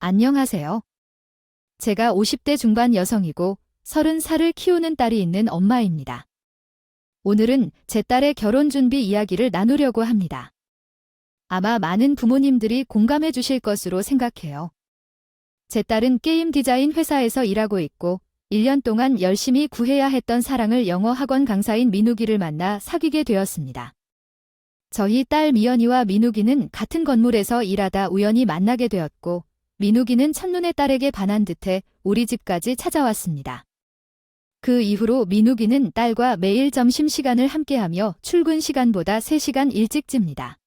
안녕하세요. 제가 50대 중반 여성이고 30살을 키우는 딸이 있는 엄마입니다. 오늘은 제 딸의 결혼 준비 이야기를 나누려고 합니다. 아마 많은 부모님들이 공감해 주실 것으로 생각해요. 제 딸은 게임 디자인 회사에서 일하고 있고 1년 동안 열심히 구해야 했던 사랑을 영어 학원 강사인 민욱이를 만나 사귀게 되었습니다. 저희 딸 미연이와 민욱이는 같은 건물에서 일하다 우연히 만나게 되었고 민욱이는 첫눈에 딸에게 반한 듯해 우리 집까지 찾아왔습니다. 그 이후로 민욱이는 딸과 매일 점심시간을 함께하며 출근 시간보다 3시간 일찍 집니다.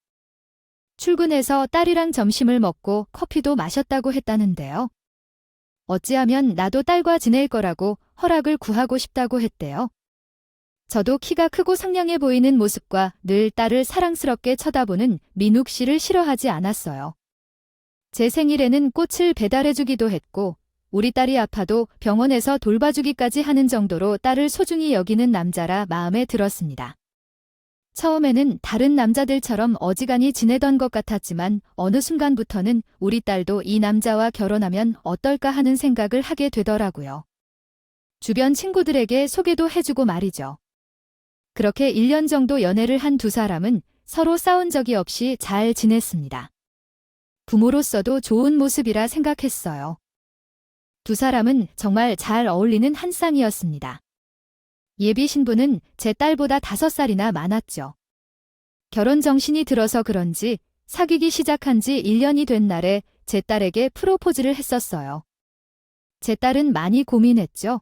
출근해서 딸이랑 점심을 먹고 커피도 마셨다고 했다는데요. 어찌하면 나도 딸과 지낼 거라고 허락을 구하고 싶다고 했대요. 저도 키가 크고 상냥해 보이는 모습과 늘 딸을 사랑스럽게 쳐다보는 민욱 씨를 싫어하지 않았어요. 제 생일에는 꽃을 배달해주기도 했고 우리 딸이 아파도 병원에서 돌봐주기까지 하는 정도로 딸을 소중히 여기는 남자라 마음에 들었습니다. 처음에는 다른 남자들처럼 어지간히 지내던 것 같았지만 어느 순간부터는 우리 딸도 이 남자와 결혼하면 어떨까 하는 생각을 하게 되더라고요. 주변 친구들에게 소개도 해주고 말이죠. 그렇게 1년 정도 연애를 한 두 사람은 서로 싸운 적이 없이 잘 지냈습니다. 부모로서도 좋은 모습이라 생각했어요. 두 사람은 정말 잘 어울리는 한 쌍이었습니다. 예비 신부는 제 딸보다 5살이나 많았죠. 결혼 정신이 들어서 그런지 사귀기 시작한 지 1년이 된 날에 제 딸에게 프로포즈를 했었어요. 제 딸은 많이 고민했죠.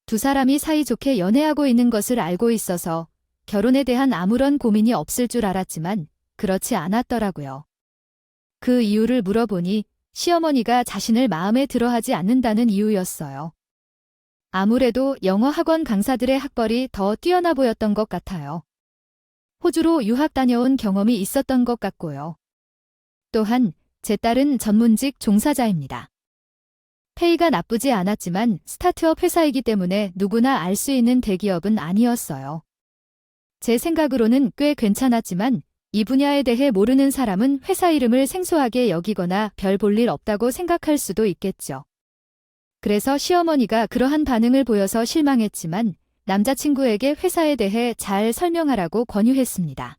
두 사람이 사이좋게 연애하고 있는 것을 알고 있어서 결혼에 대한 아무런 고민이 없을 줄 알았지만 그렇지 않았더라고요. 그 이유를 물어보니 시어머니가 자신을 마음에 들어하지 않는다는 이유였어요. 아무래도 영어 학원 강사들의 학벌이 더 뛰어나 보였던 것 같아요. 호주로 유학 다녀온 경험이 있었던 것 같고요. 또한 제 딸은 전문직 종사자입니다. 페이가 나쁘지 않았지만 스타트업 회사이기 때문에 누구나 알 수 있는 대기업은 아니었어요. 제 생각으로는 꽤 괜찮았지만 이 분야에 대해 모르는 사람은 회사 이름을 생소하게 여기거나 별 볼 일 없다고 생각할 수도 있겠죠. 그래서 시어머니가 그러한 반응을 보여서 실망했지만 남자친구에게 회사에 대해 잘 설명하라고 권유했습니다.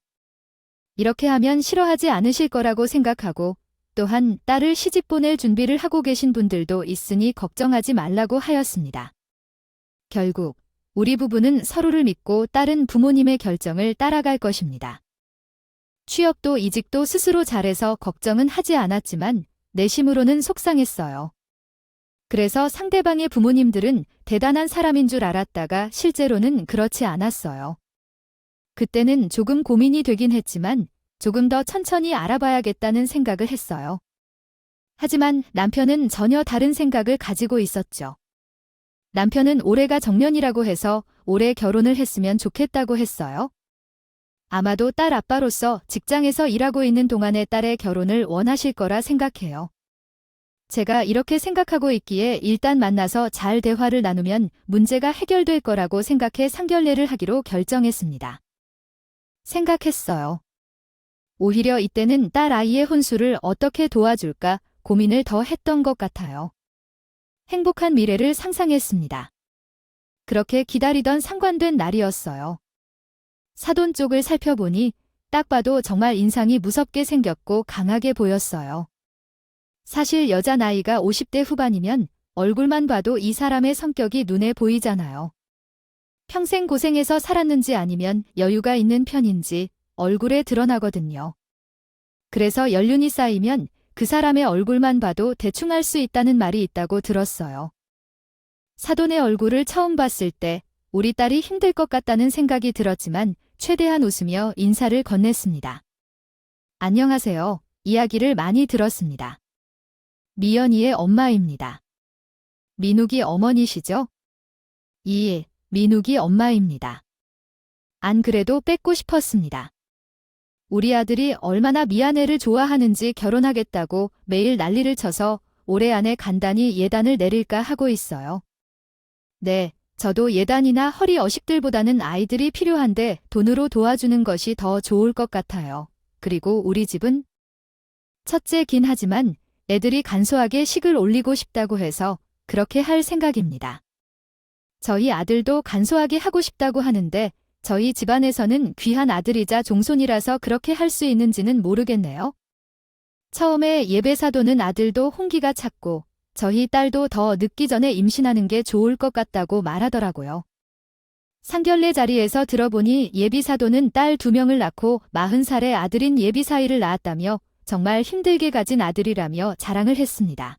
이렇게 하면 싫어하지 않으실 거라고 생각하고 또한 딸을 시집 보낼 준비를 하고 계신 분들도 있으니 걱정하지 말라고 하였습니다. 결국 우리 부부는 서로를 믿고 딸은 부모님의 결정을 따라갈 것입니다. 취업도 이직도 스스로 잘해서 걱정은 하지 않았지만 내심으로는 속상했어요. 그래서 상대방의 부모님들은 대단한 사람인 줄 알았다가 실제로는 그렇지 않았어요. 그때는 조금 고민이 되긴 했지만 조금 더 천천히 알아봐야겠다는 생각을 했어요. 하지만 남편은 전혀 다른 생각을 가지고 있었죠. 남편은 올해가 정년이라고 해서 올해 결혼을 했으면 좋겠다고 했어요. 아마도 딸 아빠로서 직장에서 일하고 있는 동안에 딸의 결혼을 원하실 거라 생각해요. 제가 이렇게 생각하고 있기에 일단 만나서 잘 대화를 나누면 문제가 해결될 거라고 생각해 상견례를 하기로 결정했습니다. 생각했어요. 오히려 이때는 딸 아이의 혼수를 어떻게 도와줄까 고민을 더 했던 것 같아요. 행복한 미래를 상상했습니다. 그렇게 기다리던 상관된 날이었어요. 사돈 쪽을 살펴보니 딱 봐도 정말 인상이 무섭게 생겼고 강하게 보였어요. 사실 여자 나이가 50대 후반이면 얼굴만 봐도 이 사람의 성격이 눈에 보이잖아요. 평생 고생해서 살았는지 아니면 여유가 있는 편인지 얼굴에 드러나거든요. 그래서 연륜이 쌓이면 그 사람의 얼굴만 봐도 대충 알 수 있다는 말이 있다고 들었어요. 사돈의 얼굴을 처음 봤을 때 우리 딸이 힘들 것 같다는 생각이 들었지만 최대한 웃으며 인사를 건넸습니다. 안녕하세요. 이야기를 많이 들었습니다. 미연이의 엄마입니다. 민욱이 어머니시죠? 민욱이 엄마입니다. 안 그래도 뺏고 싶었습니다. 우리 아들이 얼마나 미아네를 좋아하는지 결혼하겠다고 매일 난리를 쳐서 올해 안에 간단히 예단을 내릴까 하고 있어요. 네, 저도 예단이나 허리 어식들보다는 아이들이 필요한데 돈으로 도와주는 것이 더 좋을 것 같아요. 그리고 우리 집은 첫째긴 하지만 애들이 간소하게 식을 올리고 싶다고 해서 그렇게 할 생각입니다. 저희 아들도 간소하게 하고 싶다고 하는데 저희 집안에서는 귀한 아들이자 종손이라서 그렇게 할 수 있는지는 모르겠네요. 처음에 예배 사도는 아들도 홍기가 찼고 저희 딸도 더 늦기 전에 임신하는 게 좋을 것 같다고 말하더라고요. 상견례 자리에서 들어보니 예비 사도는 딸 2명을 낳고 40살의 아들인 예비 사위를 낳았다며 정말 힘들게 가진 아들이라며 자랑을 했습니다.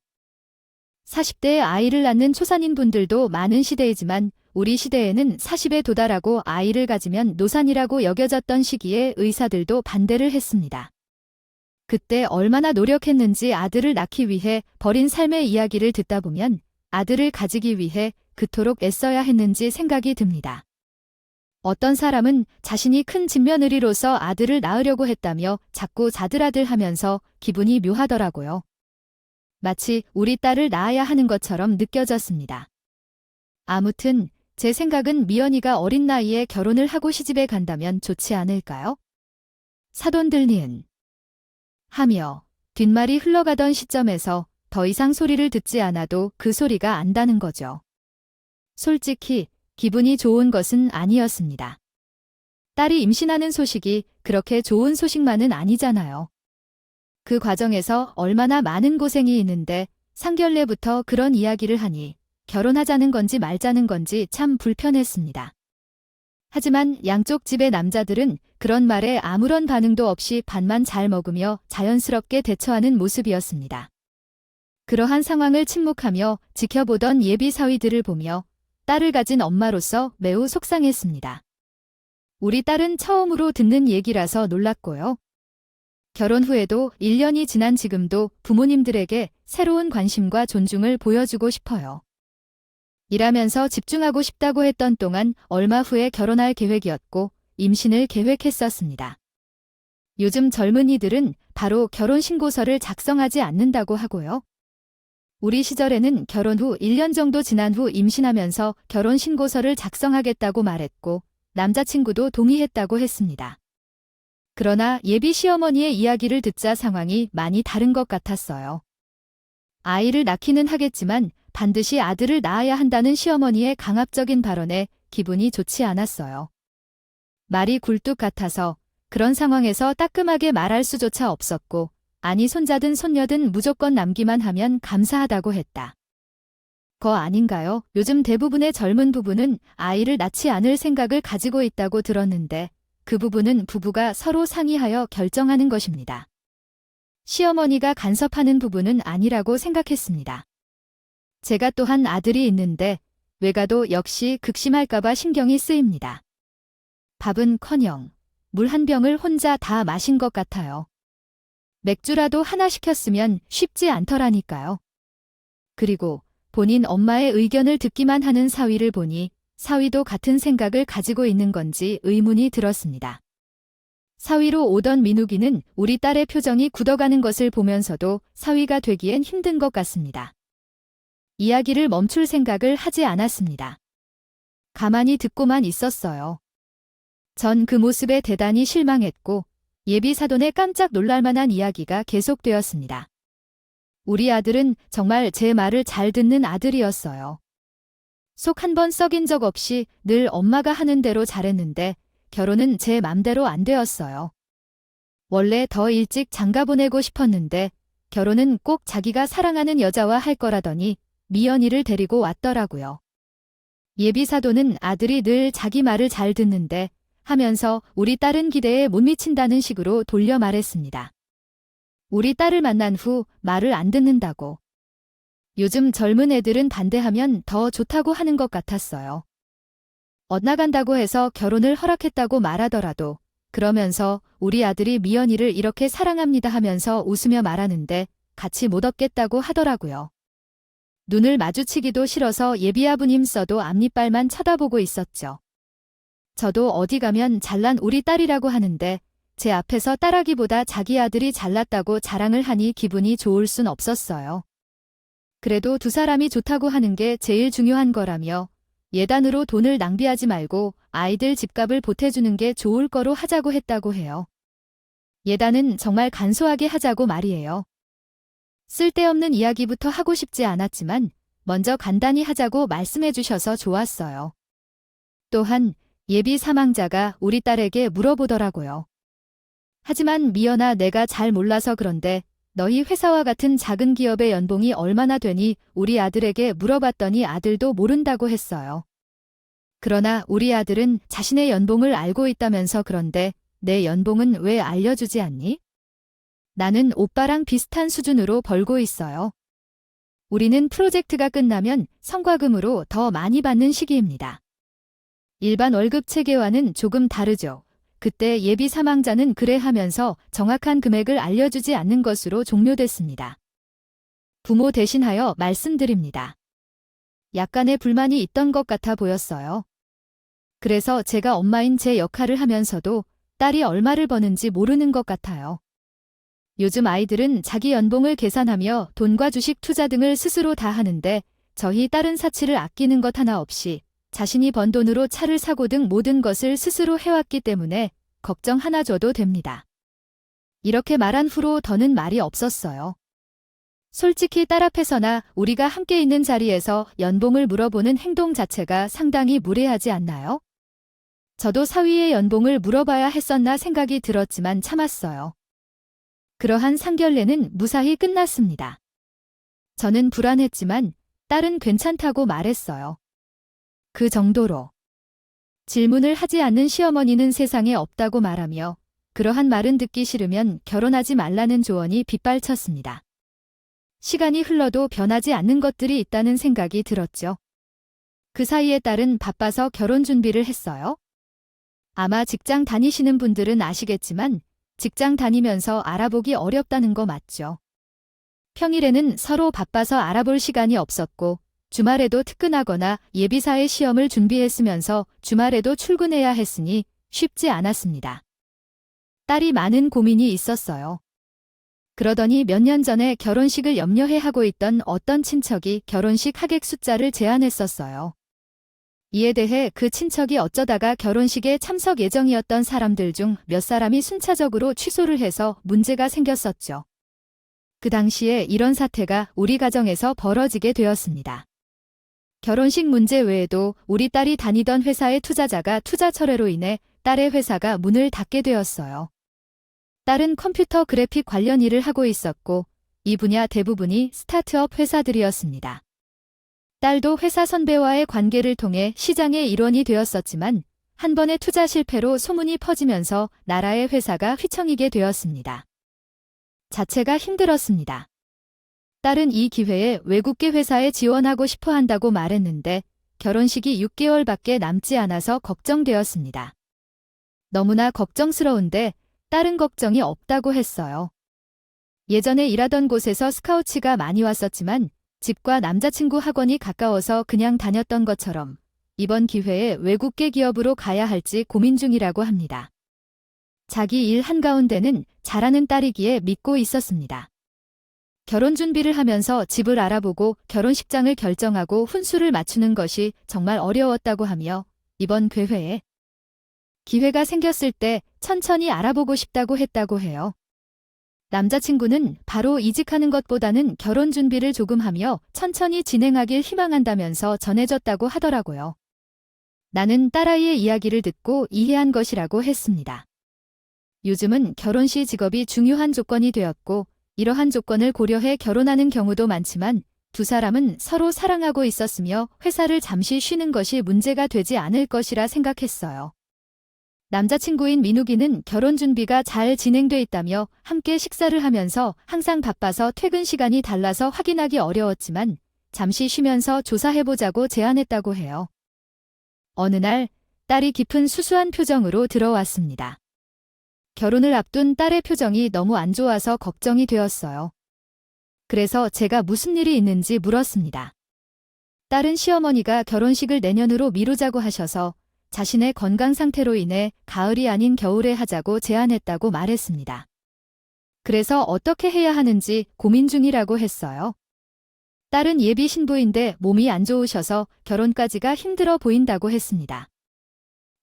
40대에 아이를 낳는 초산인 분들도 많은 시대이지만 우리 시대에는 40에 도달하고 아이를 가지면 노산이라고 여겨졌던 시기에 의사들도 반대를 했습니다. 그때 얼마나 노력했는지 아들을 낳기 위해 버린 삶의 이야기를 듣다 보면 아들을 가지기 위해 그토록 애써야 했는지 생각이 듭니다. 어떤 사람은 자신이 큰 진며느리로서 아들을 낳으려고 했다며 자꾸 자들아들 하면서 기분이 묘하더라고요. 마치 우리 딸을 낳아야 하는 것처럼 느껴졌습니다. 아무튼 제 생각은 미연이가 어린 나이에 결혼을 하고 시집에 간다면 좋지 않을까요? 사돈들 니은 하며 뒷말이 흘러가던 시점에서 더 이상 소리를 듣지 않아도 그 소리가 안다는 거죠. 솔직히 기분이 좋은 것은 아니었습니다. 딸이 임신하는 소식이 그렇게 좋은 소식만은 아니잖아요. 그 과정에서 얼마나 많은 고생이 있는데 상견례부터 그런 이야기를 하니 결혼하자는 건지 말자는 건지 참 불편했습니다. 하지만 양쪽 집의 남자들은 그런 말에 아무런 반응도 없이 밥만 잘 먹으며 자연스럽게 대처하는 모습이었습니다. 그러한 상황을 침묵하며 지켜보던 예비 사위들을 보며 딸을 가진 엄마로서 매우 속상했습니다. 우리 딸은 처음으로 듣는 얘기라서 놀랐고요. 결혼 후에도 1년이 지난 지금도 부모님들에게 새로운 관심과 존중을 보여주고 싶어요. 일하면서 집중하고 싶다고 했던 동안 얼마 후에 결혼할 계획이었고 임신을 계획했었습니다. 요즘 젊은이들은 바로 결혼신고서를 작성하지 않는다고 하고요. 우리 시절에는 결혼 후 1년 정도 지난 후 임신하면서 결혼신고서를 작성하겠다고 말했고 남자친구도 동의했다고 했습니다. 그러나 예비 시어머니의 이야기를 듣자 상황이 많이 다른 것 같았어요. 아이를 낳기는 하겠지만 반드시 아들을 낳아야 한다는 시어머니의 강압적인 발언에 기분이 좋지 않았어요. 말이 굴뚝 같아서 그런 상황에서 따끔하게 말할 수조차 없었고 아니 손자든 손녀든 무조건 남기만 하면 감사하다고 했다. 거 아닌가요? 요즘 대부분의 젊은 부부는 아이를 낳지 않을 생각을 가지고 있다고 들었는데 그 부분은 부부가 서로 상의하여 결정하는 것입니다. 시어머니가 간섭하는 부분은 아니라고 생각했습니다. 제가 또한 아들이 있는데 외가도 역시 극심할까봐 신경이 쓰입니다. 밥은커녕 물 한 병을 혼자 다 마신 것 같아요. 맥주라도 하나 시켰으면 쉽지 않더라니까요. 그리고 본인 엄마의 의견을 듣기만 하는 사위를 보니 사위도 같은 생각을 가지고 있는 건지 의문이 들었습니다. 사위로 오던 민욱이는 우리 딸의 표정이 굳어가는 것을 보면서도 사위가 되기엔 힘든 것 같습니다. 이야기를 멈출 생각을 하지 않았습니다. 가만히 듣고만 있었어요. 전 그 모습에 대단히 실망했고 예비 사돈의 깜짝 놀랄만한 이야기가 계속되었습니다. 우리 아들은 정말 제 말을 잘 듣는 아들이었어요. 속 한 번 썩인 적 없이 늘 엄마가 하는 대로 잘했는데 결혼은 제 맘대로 안 되었어요. 원래 더 일찍 장가 보내고 싶었는데 결혼은 꼭 자기가 사랑하는 여자와 할 거라더니 미연이를 데리고 왔더라고요. 예비 사돈은 아들이 늘 자기 말을 잘 듣는데 하면서 우리 딸은 기대에 못 미친다는 식으로 돌려 말했습니다. 우리 딸을 만난 후 말을 안 듣는다고. 요즘 젊은 애들은 반대하면 더 좋다고 하는 것 같았어요. 엇나간다고 해서 결혼을 허락했다고 말하더라도 그러면서 우리 아들이 미연이를 이렇게 사랑합니다 하면서 웃으며 말하는데 같이 못 얻겠다고 하더라고요. 눈을 마주치기도 싫어서 예비아부님 써도 앞니빨만 쳐다보고 있었죠. 저도 어디 가면 잘난 우리 딸이라고 하는데 제 앞에서 딸하기보다 자기 아들이 잘났다고 자랑을 하니 기분이 좋을 순 없었어요. 그래도 두 사람이 좋다고 하는 게 제일 중요한 거라며 예단으로 돈을 낭비하지 말고 아이들 집값을 보태주는 게 좋을 거로 하자고 했다고 해요. 예단은 정말 간소하게 하자고 말이에요. 쓸데없는 이야기부터 하고 싶지 않았지만 먼저 간단히 하자고 말씀해 주셔서 좋았어요. 또한 예비 사망자가 우리 딸에게 물어보더라고요. 하지만 미연아, 내가 잘 몰라서 그런데 너희 회사와 같은 작은 기업의 연봉이 얼마나 되니? 우리 아들에게 물어봤더니 아들도 모른다고 했어요. 그러나 우리 아들은 자신의 연봉을 알고 있다면서 그런데 내 연봉은 왜 알려주지 않니? 나는 오빠랑 비슷한 수준으로 벌고 있어요. 우리는 프로젝트가 끝나면 성과금으로 더 많이 받는 시기입니다. 일반 월급 체계와는 조금 다르죠. 그때 예비 사망자는 그래 하면서 정확한 금액을 알려주지 않는 것으로 종료됐습니다. 부모 대신하여 말씀드립니다. 약간의 불만이 있던 것 같아 보였어요. 그래서 제가 엄마인 제 역할을 하면서도 딸이 얼마를 버는지 모르는 것 같아요. 요즘 아이들은 자기 연봉을 계산하며 돈과 주식 투자 등을 스스로 다 하는데 저희 딸은 사치를 아끼는 것 하나 없이 자신이 번 돈으로 차를 사고 등 모든 것을 스스로 해왔기 때문에 걱정 하나 줘도 됩니다. 이렇게 말한 후로 더는 말이 없었어요. 솔직히 딸 앞에서나 우리가 함께 있는 자리에서 연봉을 물어보는 행동 자체가 상당히 무례하지 않나요? 저도 사위의 연봉을 물어봐야 했었나 생각이 들었지만 참았어요. 그러한 상견례는 무사히 끝났습니다. 저는 불안했지만 딸은 괜찮다고 말했어요. 그 정도로. 질문을 하지 않는 시어머니는 세상에 없다고 말하며 그러한 말은 듣기 싫으면 결혼하지 말라는 조언이 빗발쳤습니다. 시간이 흘러도 변하지 않는 것들이 있다는 생각이 들었죠. 그 사이에 딸은 바빠서 결혼 준비를 했어요. 아마 직장 다니시는 분들은 아시겠지만 직장 다니면서 알아보기 어렵다는 거 맞죠? 평일에는 서로 바빠서 알아볼 시간이 없었고 주말에도 특근하거나 예비사회 시험을 준비했으면서 주말에도 출근해야 했으니 쉽지 않았습니다. 딸이 많은 고민이 있었어요. 그러더니 몇 년 전에 결혼식을 염려해 하고 있던 어떤 친척이 결혼식 하객 숫자를 제한했었어요. 이에 대해 그 친척이 어쩌다가 결혼식에 참석 예정이었던 사람들 중 몇 사람이 순차적으로 취소를 해서 문제가 생겼었죠. 그 당시에 이런 사태가 우리 가정에서 벌어지게 되었습니다. 결혼식 문제 외에도 우리 딸이 다니던 회사의 투자자가 투자 철회로 인해 딸의 회사가 문을 닫게 되었어요. 딸은 컴퓨터 그래픽 관련 일을 하고 있었고 이 분야 대부분이 스타트업 회사들이었습니다. 딸도 회사 선배와의 관계를 통해 시장의 일원이 되었었지만 한 번의 투자 실패로 소문이 퍼지면서 나라의 회사가 휘청이게 되었습니다. 자체가 힘들었습니다. 딸은 이 기회에 외국계 회사에 지원하고 싶어 한다고 말했는데 결혼식이 6개월밖에 남지 않아서 걱정되었습니다. 너무나 걱정스러운데 딸은 걱정이 없다고 했어요. 예전에 일하던 곳에서 스카우트가 많이 왔었지만 집과 남자친구 학원이 가까워서 그냥 다녔던 것처럼 이번 기회에 외국계 기업으로 가야 할지 고민 중이라고 합니다. 자기 일 한가운데는 잘하는 딸이기에 믿고 있었습니다. 결혼 준비를 하면서 집을 알아보고 결혼식장을 결정하고 훈수를 맞추는 것이 정말 어려웠다고 하며 이번 기회가 생겼을 때 천천히 알아보고 싶다고 했다고 해요. 남자친구는 바로 이직하는 것보다는 결혼 준비를 조금 하며 천천히 진행하길 희망한다면서 전해졌다고 하더라고요. 나는 딸아이의 이야기를 듣고 이해한 것이라고 했습니다. 요즘은 결혼 시 직업이 중요한 조건이 되었고 이러한 조건을 고려해 결혼하는 경우도 많지만 두 사람은 서로 사랑하고 있었으며 회사를 잠시 쉬는 것이 문제가 되지 않을 것이라 생각했어요. 남자친구인 민욱이는 결혼 준비가 잘 진행돼 있다며 함께 식사를 하면서 항상 바빠서 퇴근 시간이 달라서 확인하기 어려웠지만 잠시 쉬면서 조사해보자고 제안했다고 해요. 어느 날 딸이 깊은 수수한 표정으로 들어왔습니다. 결혼을 앞둔 딸의 표정이 너무 안 좋아서 걱정이 되었어요. 그래서 제가 무슨 일이 있는지 물었습니다. 딸은 시어머니가 결혼식을 내년으로 미루자고 하셔서 자신의 건강 상태로 인해 가을이 아닌 겨울에 하자고 제안했다고 말했습니다. 그래서 어떻게 해야 하는지 고민 중이라고 했어요. 딸은 예비 신부인데 몸이 안 좋으셔서 결혼까지가 힘들어 보인다고 했습니다.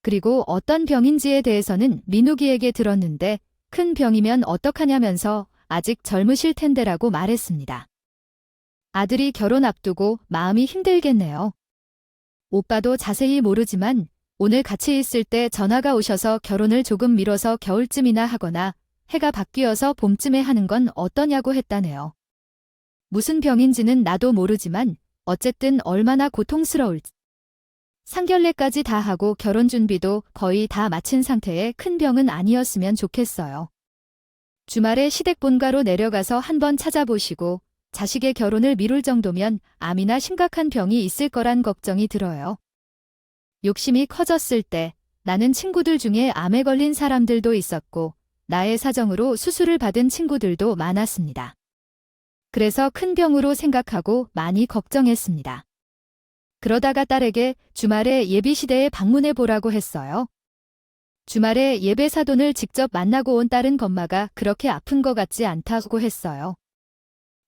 그리고 어떤 병인지에 대해서는 민욱이에게 들었는데 큰 병이면 어떡하냐면서 아직 젊으실 텐데라고 말했습니다. 아들이 결혼 앞두고 마음이 힘들겠네요. 오빠도 자세히 모르지만 오늘 같이 있을 때 전화가 오셔서 결혼을 조금 미뤄서 겨울쯤이나 하거나 해가 바뀌어서 봄쯤에 하는 건 어떠냐고 했다네요. 무슨 병인지는 나도 모르지만 어쨌든 얼마나 고통스러울지. 상견례까지 다 하고 결혼 준비도 거의 다 마친 상태에 큰 병은 아니었으면 좋겠어요. 주말에 시댁 본가로 내려가서 한번 찾아보시고 자식의 결혼을 미룰 정도면 암이나 심각한 병이 있을 거란 걱정이 들어요. 욕심이 커졌을 때 나는 친구들 중에 암에 걸린 사람들도 있었고 나의 사정으로 수술을 받은 친구들도 많았습니다. 그래서 큰 병으로 생각하고 많이 걱정했습니다. 그러다가 딸에게 주말에 예비시대에 방문해 보라고 했어요. 주말에 예배 사돈을 직접 만나고 온 딸은 엄마가 그렇게 아픈 것 같지 않다고 했어요.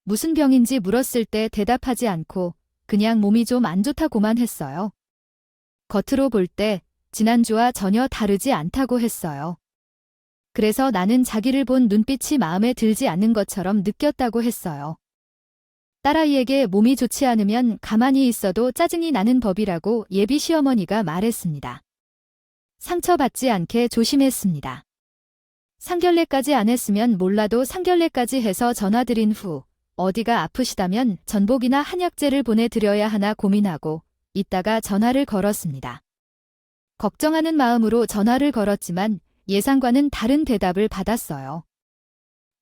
무슨 병인지 물었을 때 대답하지 않고 그냥 몸이 좀 안 좋다고만 했어요. 겉으로 볼 때 지난주와 전혀 다르지 않다고 했어요. 그래서 나는 자기를 본 눈빛이 마음에 들지 않는 것처럼 느꼈다고 했어요. 딸아이에게 몸이 좋지 않으면 가만히 있어도 짜증이 나는 법이라고 예비 시어머니가 말했습니다. 상처받지 않게 조심했습니다. 상견례까지 안 했으면 몰라도 상견례까지 해서 전화드린 후 어디가 아프시다면 전복이나 한약재를 보내드려야 하나 고민하고 있다가 전화를 걸었습니다. 걱정하는 마음으로 전화를 걸었지만 예상과는 다른 대답을 받았어요.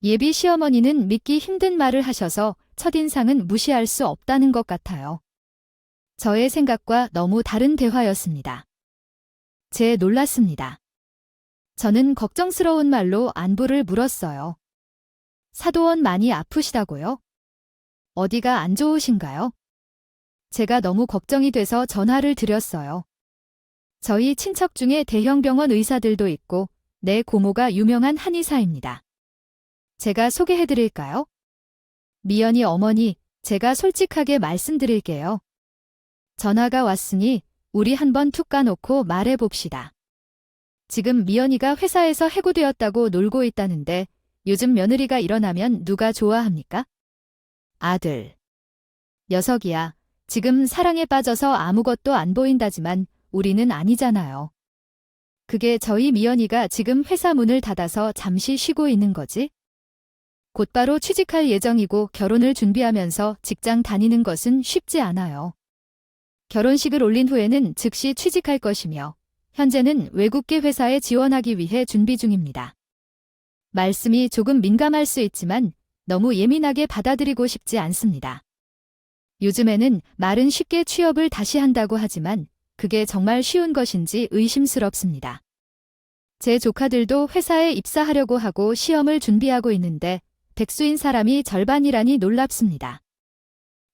예비 시어머니는 믿기 힘든 말을 하셔서 첫인상은 무시할 수 없다는 것 같아요. 저의 생각과 너무 다른 대화였습니다. 놀랐습니다. 저는 걱정스러운 말로 안부를 물었어요. 사도원 많이 아프시다고요? 어디가 안 좋으신가요? 제가 너무 걱정이 돼서 전화를 드렸어요. 저희 친척 중에 대형병원 의사들도 있고 내 고모가 유명한 한의사입니다. 제가 소개해드릴까요? 미연이 어머니, 제가 솔직하게 말씀드릴게요. 전화가 왔으니 우리 한번 툭 까놓고 말해봅시다. 지금 미연이가 회사에서 해고되었다고 놀고 있다는데 요즘 며느리가 일어나면 누가 좋아합니까? 아들. 녀석이야. 지금 사랑에 빠져서 아무것도 안 보인다지만 우리는 아니잖아요. 그게 저희 미연이가 지금 회사 문을 닫아서 잠시 쉬고 있는 거지? 곧바로 취직할 예정이고 결혼을 준비하면서 직장 다니는 것은 쉽지 않아요. 결혼식을 올린 후에는 즉시 취직할 것이며 현재는 외국계 회사에 지원하기 위해 준비 중입니다. 말씀이 조금 민감할 수 있지만 너무 예민하게 받아들이고 싶지 않습니다. 요즘에는 말은 쉽게 취업을 다시 한다고 하지만 그게 정말 쉬운 것인지 의심스럽습니다. 제 조카들도 회사에 입사하려고 하고 시험을 준비하고 있는데 백수인 사람이 절반이라니 놀랍습니다.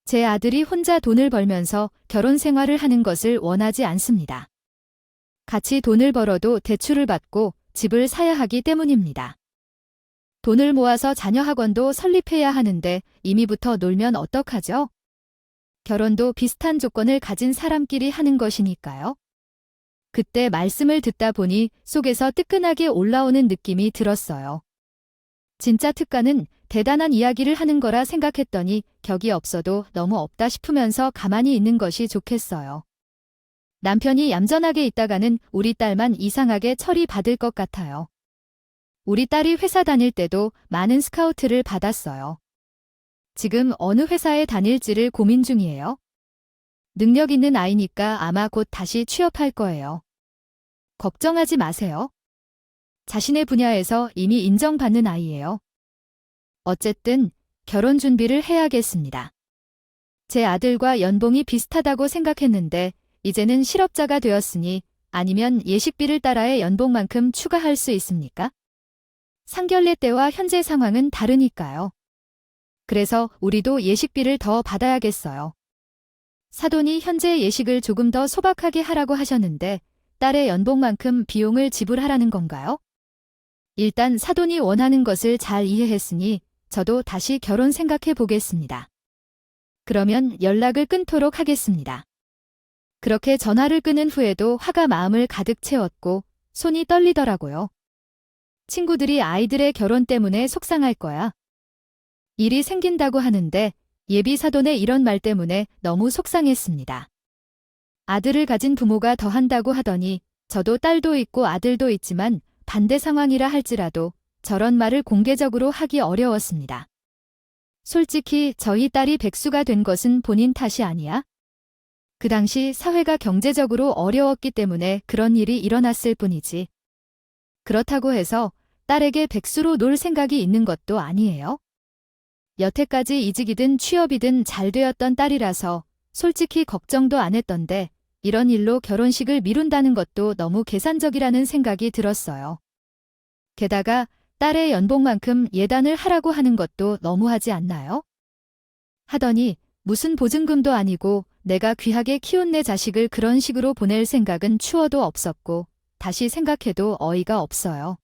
제 아들이 혼자 돈을 벌면서 결혼 생활을 하는 것을 원하지 않습니다. 같이 돈을 벌어도 대출을 받고 집을 사야 하기 때문입니다. 돈을 모아서 자녀 학원도 설립해야 하는데 임의부터 놀면 어떡하죠? 결혼도 비슷한 조건을 가진 사람끼리 하는 것이니까요. 그때 말씀을 듣다 보니 속에서 뜨끈하게 올라오는 느낌이 들었어요. 진짜 특가는 대단한 이야기를 하는 거라 생각했더니 격이 없어도 너무 없다 싶으면서 가만히 있는 것이 좋겠어요. 남편이 얌전하게 있다가는 우리 딸만 이상하게 처리받을 것 같아요. 우리 딸이 회사 다닐 때도 많은 스카우트를 받았어요. 지금 어느 회사에 다닐지를 고민 중이에요. 능력 있는 아이니까 아마 곧 다시 취업할 거예요. 걱정하지 마세요. 자신의 분야에서 이미 인정받는 아이예요. 어쨌든 결혼 준비를 해야겠습니다. 제 아들과 연봉이 비슷하다고 생각했는데 이제는 실업자가 되었으니 아니면 예식비를 따라해 연봉만큼 추가할 수 있습니까? 상견례 때와 현재 상황은 다르니까요. 그래서 우리도 예식비를 더 받아야겠어요. 사돈이 현재 예식을 조금 더 소박하게 하라고 하셨는데 딸의 연봉만큼 비용을 지불하라는 건가요? 일단 사돈이 원하는 것을 잘 이해했으니 저도 다시 결혼 생각해 보겠습니다. 그러면 연락을 끊도록 하겠습니다. 그렇게 전화를 끊은 후에도 화가 마음을 가득 채웠고 손이 떨리더라고요. 친구들이 아이들의 결혼 때문에 속상할 거야. 일이 생긴다고 하는데 예비 사돈의 이런 말 때문에 너무 속상했습니다. 아들을 가진 부모가 더 한다고 하더니 저도 딸도 있고 아들도 있지만 반대 상황이라 할지라도 저런 말을 공개적으로 하기 어려웠습니다. 솔직히 저희 딸이 백수가 된 것은 본인 탓이 아니야? 그 당시 사회가 경제적으로 어려웠기 때문에 그런 일이 일어났을 뿐이지. 그렇다고 해서 딸에게 백수로 놀 생각이 있는 것도 아니에요. 여태까지 이직이든 취업이든 잘 되었던 딸이라서 솔직히 걱정도 안 했던데 이런 일로 결혼식을 미룬다는 것도 너무 계산적이라는 생각이 들었어요. 게다가 딸의 연봉만큼 예단을 하라고 하는 것도 너무하지 않나요? 하더니 무슨 보증금도 아니고 내가 귀하게 키운 내 자식을 그런 식으로 보낼 생각은 추워도 없었고 다시 생각해도 어이가 없어요.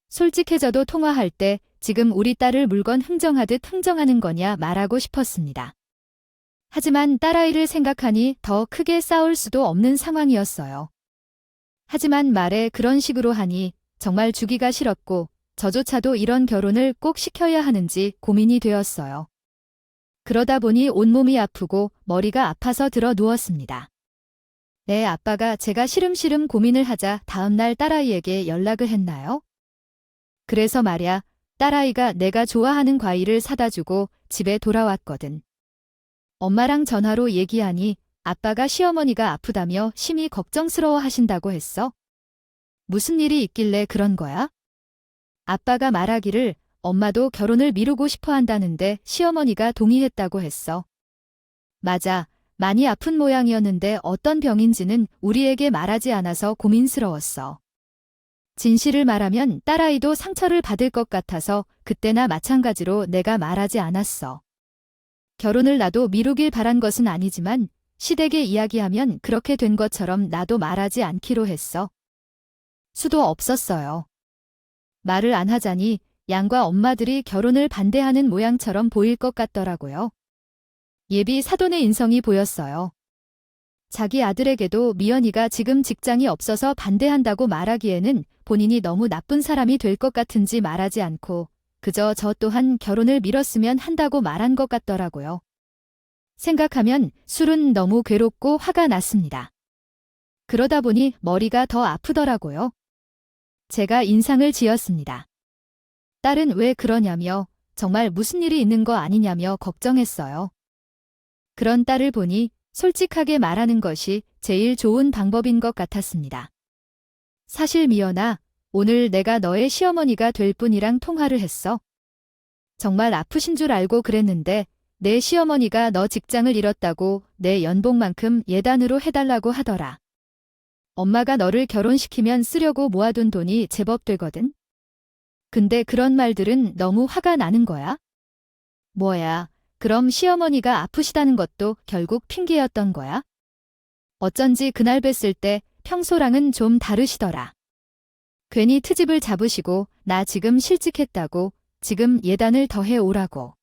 솔직해져도 통화할 때 지금 우리 딸을 물건 흥정하듯 흥정하는 거냐 말하고 싶었습니다. 하지만 딸아이를 생각하니 더 크게 싸울 수도 없는 상황이었어요. 하지만 말에 그런 식으로 하니 정말 주기가 싫었고 저조차도 이런 결혼을 꼭 시켜야 하는지 고민이 되었어요. 그러다 보니 온몸이 아프고 머리가 아파서 들어 누웠습니다. 내 아빠가 제가 시름시름 고민을 하자 다음날 딸아이에게 연락을 했나요? 그래서 말야, 딸아이가 내가 좋아하는 과일을 사다 주고 집에 돌아왔거든. 엄마랑 전화로 얘기하니 아빠가 시어머니가 아프다며 심히 걱정스러워 하신다고 했어. 무슨 일이 있길래 그런 거야? 아빠가 말하기를 엄마도 결혼을 미루고 싶어 한다는데 시어머니가 동의했다고 했어. 맞아. 많이 아픈 모양이었는데 어떤 병인지는 우리에게 말하지 않아서 고민스러웠어. 진실을 말하면 딸아이도 상처를 받을 것 같아서 그때나 마찬가지로 내가 말하지 않았어. 결혼을 나도 미루길 바란 것은 아니지만 시댁에 이야기하면 그렇게 된 것처럼 나도 말하지 않기로 했어. 수도 없었어요. 말을 안 하자니 양과 엄마들이 결혼을 반대하는 모양처럼 보일 것 같더라고요. 예비 사돈의 인성이 보였어요. 자기 아들에게도 미연이가 지금 직장이 없어서 반대한다고 말하기에는 본인이 너무 나쁜 사람이 될 것 같은지 말하지 않고 그저 저 또한 결혼을 미뤘으면 한다고 말한 것 같더라고요. 생각하면 술은 너무 괴롭고 화가 났습니다. 그러다 보니 머리가 더 아프더라고요. 제가 인상을 지었습니다. 딸은 왜 그러냐며 정말 무슨 일이 있는 거 아니냐며 걱정했어요. 그런 딸을 보니 솔직하게 말하는 것이 제일 좋은 방법인 것 같았습니다. 사실 미연아, 오늘 내가 너의 시어머니가 될 분이랑 통화를 했어. 정말 아프신 줄 알고 그랬는데 내 시어머니가 너 직장을 잃었다고 내 연봉만큼 예단으로 해달라고 하더라. 엄마가 너를 결혼시키면 쓰려고 모아둔 돈이 제법 되거든. 근데 그런 말들은 너무 화가 나는 거야. 뭐야, 그럼 시어머니가 아프시다는 것도 결국 핑계였던 거야? 어쩐지 그날 뵀을 때 평소랑은 좀 다르시더라. 괜히 트집을 잡으시고 나 지금 실직했다고 지금 예단을 더해 오라고.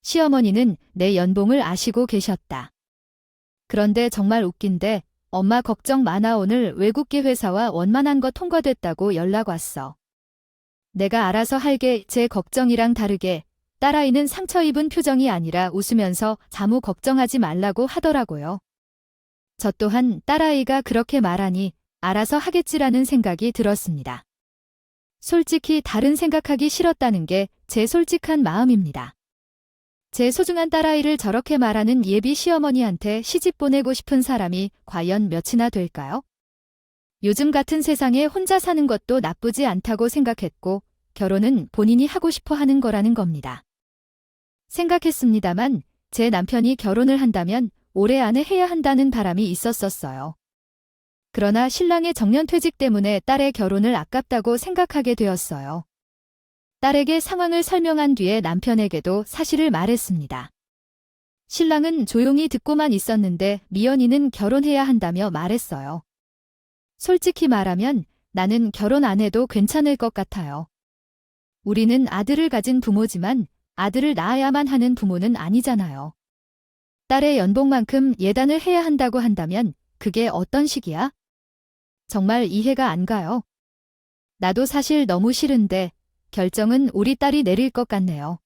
시어머니는 내 연봉을 아시고 계셨다. 그런데 정말 웃긴데 엄마 걱정 많아 오늘 외국계 회사와 원만한 거 통과됐다고 연락 왔어. 내가 알아서 할게. 제 걱정이랑 다르게 딸아이는 상처 입은 표정이 아니라 웃으면서 아무 걱정하지 말라고 하더라고요. 저 또한 딸아이가 그렇게 말하니 알아서 하겠지라는 생각이 들었습니다. 솔직히 다른 생각하기 싫었다는 게 제 솔직한 마음입니다. 제 소중한 딸아이를 저렇게 말하는 예비 시어머니한테 시집 보내고 싶은 사람이 과연 몇이나 될까요? 요즘 같은 세상에 혼자 사는 것도 나쁘지 않다고 생각했고 결혼은 본인이 하고 싶어 하는 거라는 겁니다. 생각했습니다만 제 남편이 결혼을 한다면 올해 안에 해야 한다는 바람이 있었었어요. 그러나 신랑의 정년퇴직 때문에 딸의 결혼을 아깝다고 생각하게 되었어요. 딸에게 상황을 설명한 뒤에 남편에게도 사실을 말했습니다. 신랑은 조용히 듣고만 있었는데 미연이는 결혼해야 한다며 말했어요. 솔직히 말하면 나는 결혼 안 해도 괜찮을 것 같아요. 우리는 아들을 가진 부모지만 아들을 낳아야만 하는 부모는 아니잖아요. 딸의 연봉만큼 예단을 해야 한다고 한다면 그게 어떤 식이야? 정말 이해가 안 가요. 나도 사실 너무 싫은데 결정은 우리 딸이 내릴 것 같네요.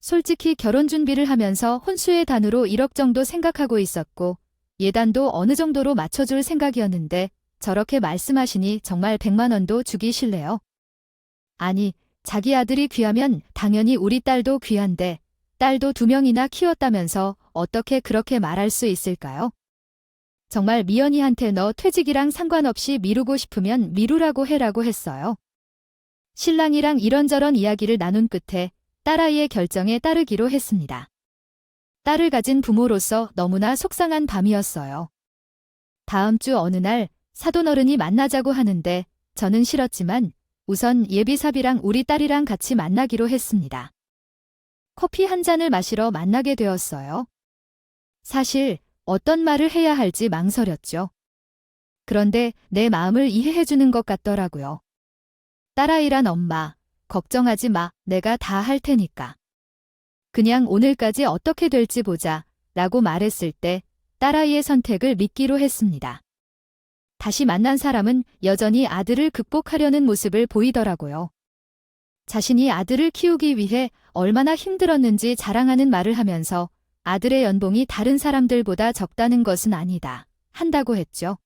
솔직히 결혼 준비를 하면서 혼수의 단으로 1억 정도 생각하고 있었고 예단도 어느 정도로 맞춰줄 생각이었는데 저렇게 말씀하시니 정말 100만 원도 주기 싫네요. 아니, 자기 아들이 귀하면 당연히 우리 딸도 귀한데 딸도 2명이나 키웠다면서 어떻게 그렇게 말할 수 있을까요? 정말 미연이한테 너 퇴직이랑 상관없이 미루고 싶으면 미루라고 해라고 했어요. 신랑이랑 이런저런 이야기를 나눈 끝에 딸아이의 결정에 따르기로 했습니다. 딸을 가진 부모로서 너무나 속상한 밤이었어요. 다음 주 어느 날 사돈어른이 만나자고 하는데 저는 싫었지만 우선 예비사비랑 우리 딸이랑 같이 만나기로 했습니다. 커피 한 잔을 마시러 만나게 되었어요. 사실 어떤 말을 해야 할지 망설였죠. 그런데 내 마음을 이해해주는 것 같더라고요. 딸아이란 엄마, 걱정하지 마, 내가 다 할 테니까. 그냥 오늘까지 어떻게 될지 보자, 라고 말했을 때 딸아이의 선택을 믿기로 했습니다. 다시 만난 사람은 여전히 아들을 극복하려는 모습을 보이더라고요. 자신이 아들을 키우기 위해 얼마나 힘들었는지 자랑하는 말을 하면서 아들의 연봉이 다른 사람들보다 적다는 것은 아니다, 한다고 했죠.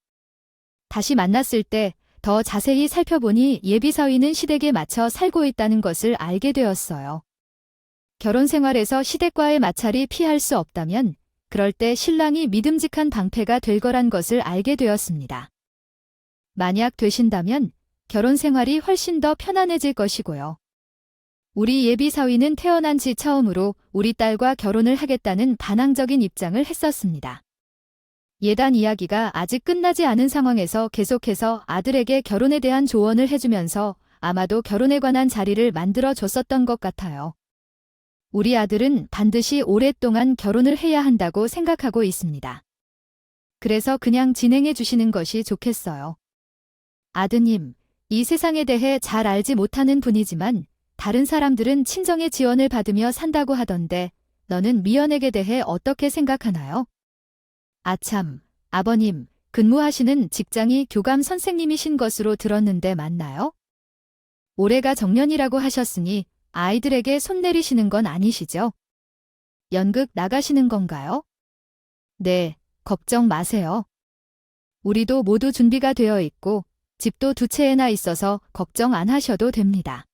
다시 만났을 때 더 자세히 살펴보니 예비사위는 시댁에 맞춰 살고 있다는 것을 알게 되었어요. 결혼 생활에서 시댁과의 마찰이 피할 수 없다면 그럴 때 신랑이 믿음직한 방패가 될 거란 것을 알게 되었습니다. 만약 되신다면 결혼 생활이 훨씬 더 편안해질 것이고요. 우리 예비사위는 태어난 지 처음으로 우리 딸과 결혼을 하겠다는 반항적인 입장을 했었습니다. 예단 이야기가 아직 끝나지 않은 상황에서 계속해서 아들에게 결혼에 대한 조언을 해주면서 아마도 결혼에 관한 자리를 만들어 줬었던 것 같아요. 우리 아들은 반드시 오랫동안 결혼을 해야 한다고 생각하고 있습니다. 그래서 그냥 진행해 주시는 것이 좋겠어요. 아드님, 이 세상에 대해 잘 알지 못하는 분이지만 다른 사람들은 친정의 지원을 받으며 산다고 하던데 너는 미연에게 대해 어떻게 생각하나요? 아참, 아버님, 근무하시는 직장이 교감 선생님이신 것으로 들었는데 맞나요? 올해가 정년이라고 하셨으니 아이들에게 손 내리시는 건 아니시죠? 연극 나가시는 건가요? 네, 걱정 마세요. 우리도 모두 준비가 되어 있고 집도 2채나 있어서 걱정 안 하셔도 됩니다.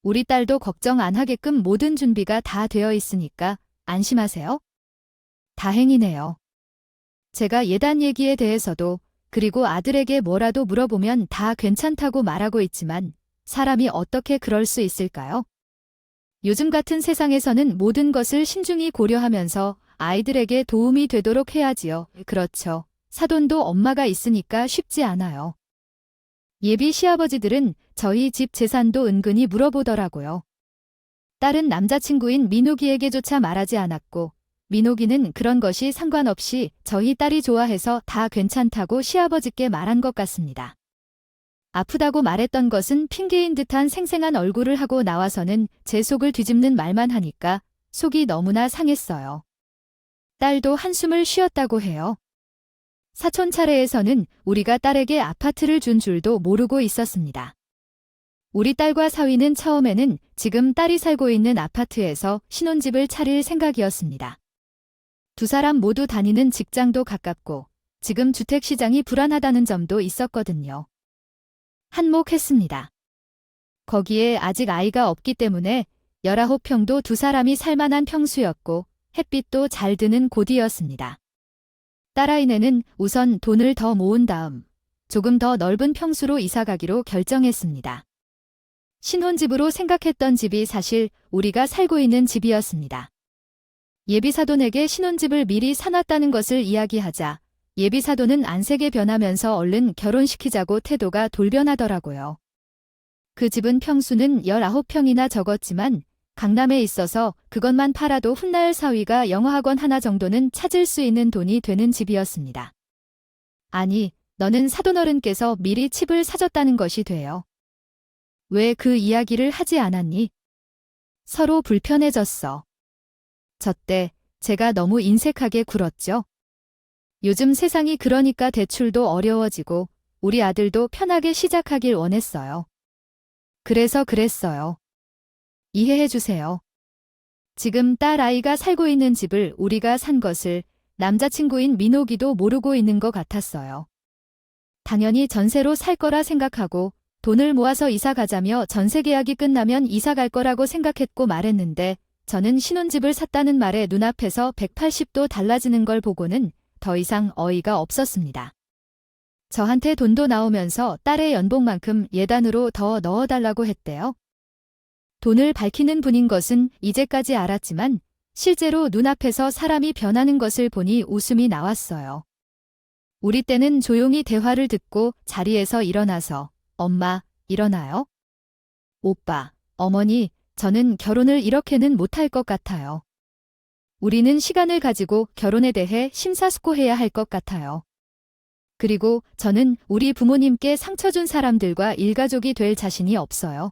우리 딸도 걱정 안 하게끔 모든 준비가 다 되어 있으니까 안심하세요. 다행이네요. 제가 예단 얘기에 대해서도 그리고 아들에게 뭐라도 물어보면 다 괜찮다고 말하고 있지만 사람이 어떻게 그럴 수 있을까요? 요즘 같은 세상에서는 모든 것을 신중히 고려하면서 아이들에게 도움이 되도록 해야지요. 그렇죠. 사돈도 엄마가 있으니까 쉽지 않아요. 예비 시아버지들은 저희 집 재산도 은근히 물어보더라고요. 딸은 남자친구인 민옥이에게조차 말하지 않았고 민옥이는 그런 것이 상관없이 저희 딸이 좋아해서 다 괜찮다고 시아버지께 말한 것 같습니다. 아프다고 말했던 것은 핑계인 듯한 생생한 얼굴을 하고 나와서는 제 속을 뒤집는 말만 하니까 속이 너무나 상했어요. 딸도 한숨을 쉬었다고 해요. 사촌 차례에서는 우리가 딸에게 아파트를 준 줄도 모르고 있었습니다. 우리 딸과 사위는 처음에는 지금 딸이 살고 있는 아파트에서 신혼집을 차릴 생각이었습니다. 2사람 모두 다니는 직장도 가깝고 지금 주택시장이 불안하다는 점도 있었거든요. 한몫했습니다. 거기에 아직 아이가 없기 때문에 19평도 2사람이 살만한 평수였고 햇빛도 잘 드는 곳이었습니다. 딸아이네는 우선 돈을 더 모은 다음 조금 더 넓은 평수로 이사가기로 결정했습니다. 신혼집으로 생각했던 집이 사실 우리가 살고 있는 집이었습니다. 예비사돈에게 신혼집을 미리 사놨다는 것을 이야기하자 예비사돈은 안색에 변하면서 얼른 결혼시키자고 태도가 돌변하더라고요. 그 집은 평수는 19평이나 적었지만 강남에 있어서 그것만 팔아도 훗날 사위가 영어학원 하나 정도는 찾을 수 있는 돈이 되는 집이었습니다. 아니, 너는 사돈어른께서 미리 칩을 사줬다는 것이 돼요. 왜 그 이야기를 하지 않았니? 서로 불편해졌어. 저때 제가 너무 인색하게 굴었죠. 요즘 세상이 그러니까 대출도 어려워지고 우리 아들도 편하게 시작하길 원했어요. 그래서 그랬어요. 이해해 주세요. 지금 딸 아이가 살고 있는 집을 우리가 산 것을 남자친구인 민옥이도 모르고 있는 것 같았어요. 당연히 전세로 살 거라 생각하고 돈을 모아서 이사 가자며 전세 계약이 끝나면 이사 갈 거라고 생각했고 말했는데 저는 신혼집을 샀다는 말에 눈앞에서 180도 달라지는 걸 보고는 더 이상 어이가 없었습니다. 저한테 돈도 나오면서 딸의 연봉만큼 예단으로 더 넣어달라고 했대요. 돈을 밝히는 분인 것은 이제까지 알았지만 실제로 눈앞에서 사람이 변하는 것을 보니 웃음이 나왔어요. 우리 때는 조용히 대화를 듣고 자리에서 일어나서 엄마, 일어나요? 오빠, 어머니, 저는 결혼을 이렇게는 못할 것 같아요. 우리는 시간을 가지고 결혼에 대해 심사숙고해야 할 것 같아요. 그리고 저는 우리 부모님께 상처 준 사람들과 일가족이 될 자신이 없어요.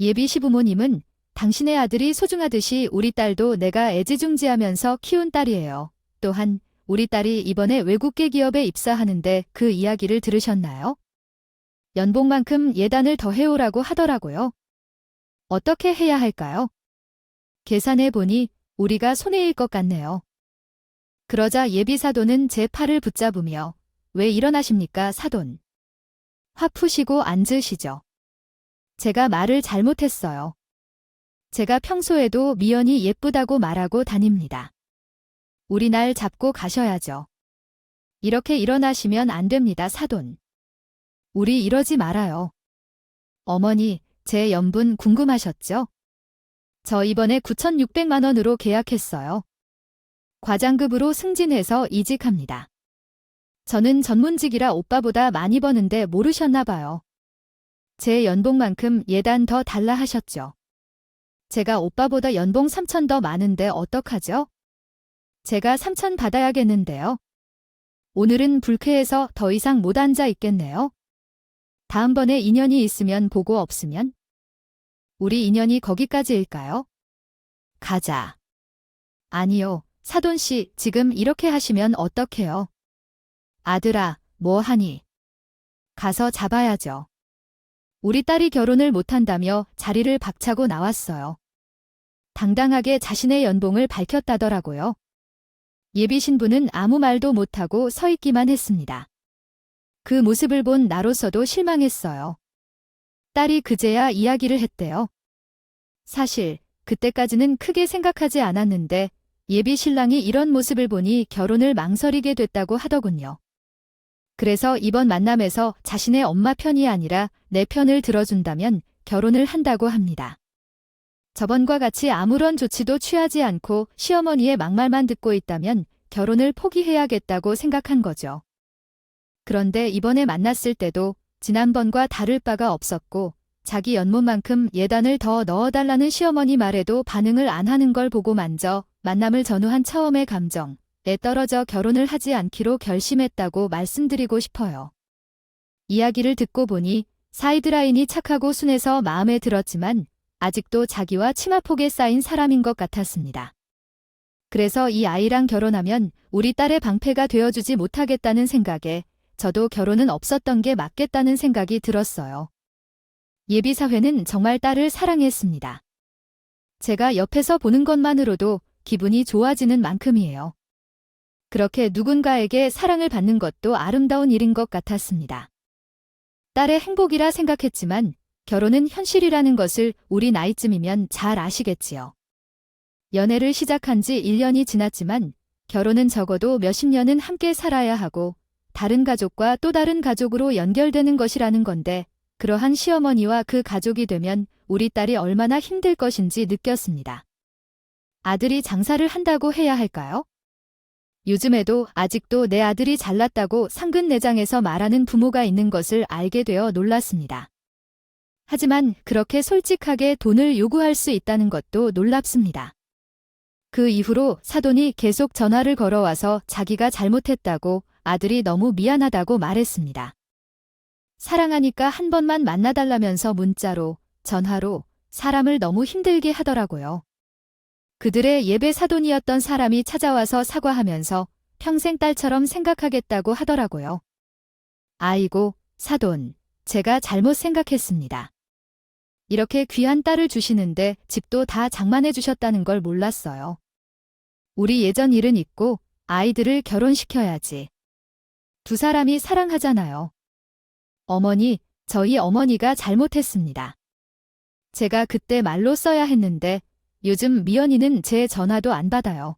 예비 시부모님은 당신의 아들이 소중하듯이 우리 딸도 내가 애지중지하면서 키운 딸이에요. 또한 우리 딸이 이번에 외국계 기업에 입사하는데 그 이야기를 들으셨나요? 연봉만큼 예단을 더 해오라고 하더라고요. 어떻게 해야 할까요? 계산해 보니 우리가 손해일 것 같네요. 그러자 예비 사돈은 제 팔을 붙잡으며 왜 일어나십니까, 사돈? 화 푸시고 앉으시죠. 제가 말을 잘못했어요. 제가 평소에도 미연이 예쁘다고 말하고 다닙니다. 우리 날 잡고 가셔야죠. 이렇게 일어나시면 안 됩니다, 사돈. 우리 이러지 말아요. 어머니, 제 연분 궁금하셨죠? 저 이번에 9,600만 원으로 계약했어요. 과장급으로 승진해서 이직합니다. 저는 전문직이라 오빠보다 많이 버는데 모르셨나 봐요. 제 연봉만큼 예단 더 달라 하셨죠. 제가 오빠보다 연봉 3천 더 많은데 어떡하죠? 제가 3천 받아야겠는데요. 오늘은 불쾌해서 더 이상 못 앉아 있겠네요. 다음번에 인연이 있으면 보고 없으면? 우리 인연이 거기까지일까요? 가자. 아니요, 사돈씨, 지금 이렇게 하시면 어떡해요? 아들아, 뭐 하니? 가서 잡아야죠. 우리 딸이 결혼을 못한다며 자리를 박차고 나왔어요. 당당하게 자신의 연봉을 밝혔다더라고요. 예비 신부는 아무 말도 못하고 서 있기만 했습니다. 그 모습을 본 나로서도 실망했어요. 딸이 그제야 이야기를 했대요. 사실 그때까지는 크게 생각하지 않았는데 예비 신랑이 이런 모습을 보니 결혼을 망설이게 됐다고 하더군요. 그래서 이번 만남에서 자신의 엄마 편이 아니라 내 편을 들어준다면 결혼을 한다고 합니다. 저번과 같이 아무런 조치도 취하지 않고 시어머니의 막말만 듣고 있다면 결혼을 포기해야겠다고 생각한 거죠. 그런데 이번에 만났을 때도 지난번과 다를 바가 없었고 자기 연못만큼 예단을 더 넣어달라는 시어머니 말에도 반응을 안 하는 걸 보고 만져 만남을 전후한 처음의 감정에 떨어져 결혼을 하지 않기로 결심했다고 말씀드리고 싶어요. 이야기를 듣고 보니 사이드라인이 착하고 순해서 마음에 들었지만 아직도 자기와 치마폭에 쌓인 사람인 것 같았습니다. 그래서 이 아이랑 결혼하면 우리 딸의 방패가 되어주지 못하겠다는 생각에 저도 결혼은 없었던 게 맞겠다는 생각이 들었어요. 예비사회는 정말 딸을 사랑했습니다. 제가 옆에서 보는 것만으로도 기분이 좋아지는 만큼이에요. 그렇게 누군가에게 사랑을 받는 것도 아름다운 일인 것 같았습니다. 딸의 행복이라 생각했지만 결혼은 현실이라는 것을 우리 나이쯤이면 잘 아시겠지요. 연애를 시작한 지 1년이 지났지만 결혼은 적어도 몇십 년은 함께 살아야 하고 다른 가족과 또 다른 가족으로 연결되는 것이라는 건데 그러한 시어머니와 그 가족이 되면 우리 딸이 얼마나 힘들 것인지 느꼈습니다. 아들이 장사를 한다고 해야 할까요? 요즘에도 아직도 내 아들이 잘났다고 상근내장에서 말하는 부모가 있는 것을 알게 되어 놀랐습니다. 하지만 그렇게 솔직하게 돈을 요구할 수 있다는 것도 놀랍습니다. 그 이후로 사돈이 계속 전화를 걸어와서 자기가 잘못했다고 아들이 너무 미안하다고 말했습니다. 사랑하니까 한 번만 만나달라면서 문자로, 전화로 사람을 너무 힘들게 하더라고요. 그들의 예배 사돈이었던 사람이 찾아와서 사과하면서 평생 딸처럼 생각하겠다고 하더라고요. 아이고, 사돈, 제가 잘못 생각했습니다. 이렇게 귀한 딸을 주시는데 집도 다 장만해 주셨다는 걸 몰랐어요. 우리 예전 일은 있고 아이들을 결혼시켜야지. 두 사람이 사랑하잖아요. 어머니, 저희 어머니가 잘못했습니다. 제가 그때 말로 써야 했는데 요즘 미연이는 제 전화도 안 받아요.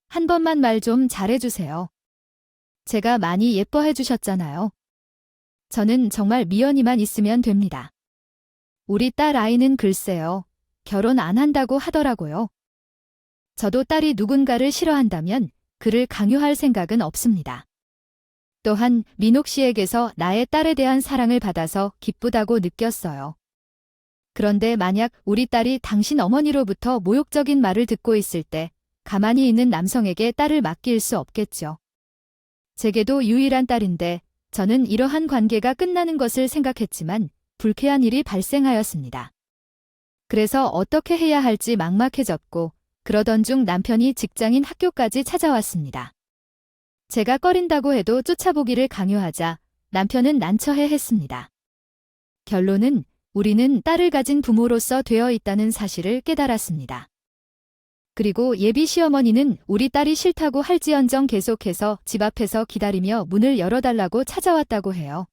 한 번만 말 좀 잘해주세요. 제가 많이 예뻐해 주셨잖아요. 저는 정말 미연이만 있으면 됩니다. 우리 딸 아이는 글쎄요, 결혼 안 한다고 하더라고요. 저도 딸이 누군가를 싫어한다면 그를 강요할 생각은 없습니다. 또한 민옥 씨에게서 나의 딸에 대한 사랑을 받아서 기쁘다고 느꼈어요. 그런데 만약 우리 딸이 당신 어머니로부터 모욕적인 말을 듣고 있을 때 가만히 있는 남성에게 딸을 맡길 수 없겠죠. 제게도 유일한 딸인데 저는 이러한 관계가 끝나는 것을 생각했지만 불쾌한 일이 발생하였습니다. 그래서 어떻게 해야 할지 막막해졌고 그러던 중 남편이 직장인 학교까지 찾아왔습니다. 제가 꺼린다고 해도 쫓아보기를 강요하자 남편은 난처해 했습니다. 결론은 우리는 딸을 가진 부모로서 되어 있다는 사실을 깨달았습니다. 그리고 예비 시어머니는 우리 딸이 싫다고 할지언정 계속해서 집 앞에서 기다리며 문을 열어달라고 찾아왔다고 해요.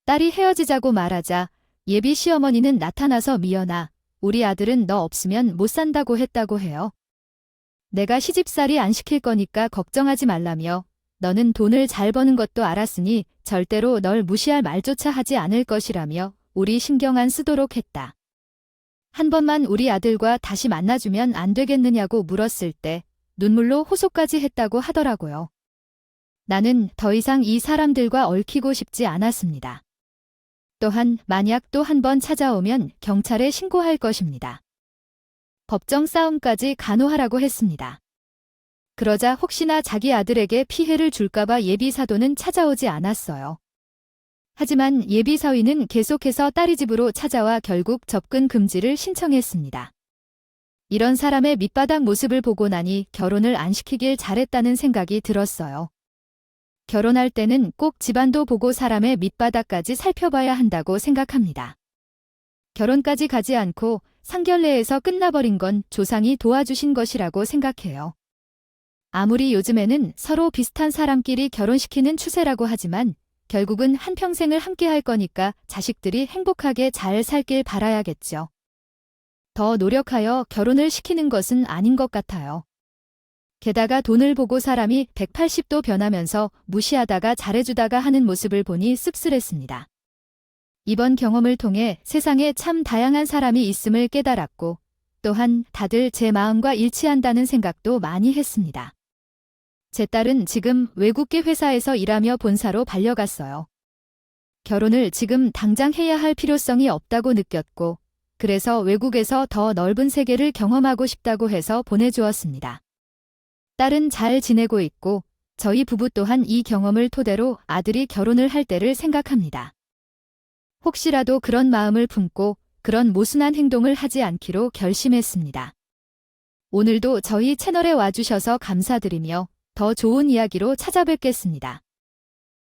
딸이 헤어지자고 말하자 예비 시어머니는 나타나서 미연아, 우리 아들은 너 없으면 못 산다고 했다고 해요. 내가 시집살이 안 시킬 거니까 걱정하지 말라며 너는 돈을 잘 버는 것도 알았으니 절대로 널 무시할 말조차 하지 않을 것이라며 우리 신경 안 쓰도록 했다. 한 번만 우리 아들과 다시 만나주면 안 되겠느냐고 물었을 때 눈물로 호소까지 했다고 하더라고요. 나는 더 이상 이 사람들과 얽히고 싶지 않았습니다. 또한 만약 또 한 번 찾아오면 경찰에 신고할 것입니다. 법정 싸움까지 간호하라고 했습니다. 그러자 혹시나 자기 아들에게 피해를 줄까봐 예비사도는 찾아오지 않았어요. 하지만 예비사위는 계속해서 딸이 집으로 찾아와 결국 접근 금지를 신청했습니다. 이런 사람의 밑바닥 모습을 보고 나니 결혼을 안 시키길 잘했다는 생각이 들었어요. 결혼할 때는 꼭 집안도 보고 사람의 밑바닥까지 살펴봐야 한다고 생각합니다. 결혼까지 가지 않고 상견례에서 끝나버린 건 조상이 도와주신 것이라고 생각해요. 아무리 요즘에는 서로 비슷한 사람끼리 결혼시키는 추세라고 하지만 결국은 한평생을 함께 할 거니까 자식들이 행복하게 잘 살길 바라야겠죠. 더 노력하여 결혼을 시키는 것은 아닌 것 같아요. 게다가 돈을 보고 사람이 180도 변하면서 무시하다가 잘해주다가 하는 모습을 보니 씁쓸했습니다. 이번 경험을 통해 세상에 참 다양한 사람이 있음을 깨달았고 또한 다들 제 마음과 일치한다는 생각도 많이 했습니다. 제 딸은 지금 외국계 회사에서 일하며 본사로 발려갔어요. 결혼을 지금 당장 해야 할 필요성이 없다고 느꼈고 그래서 외국에서 더 넓은 세계를 경험하고 싶다고 해서 보내주었습니다. 딸은 잘 지내고 있고 저희 부부 또한 이 경험을 토대로 아들이 결혼을 할 때를 생각합니다. 혹시라도 그런 마음을 품고 그런 모순한 행동을 하지 않기로 결심했습니다. 오늘도 저희 채널에 와주셔서 감사드리며 더 좋은 이야기로 찾아뵙겠습니다.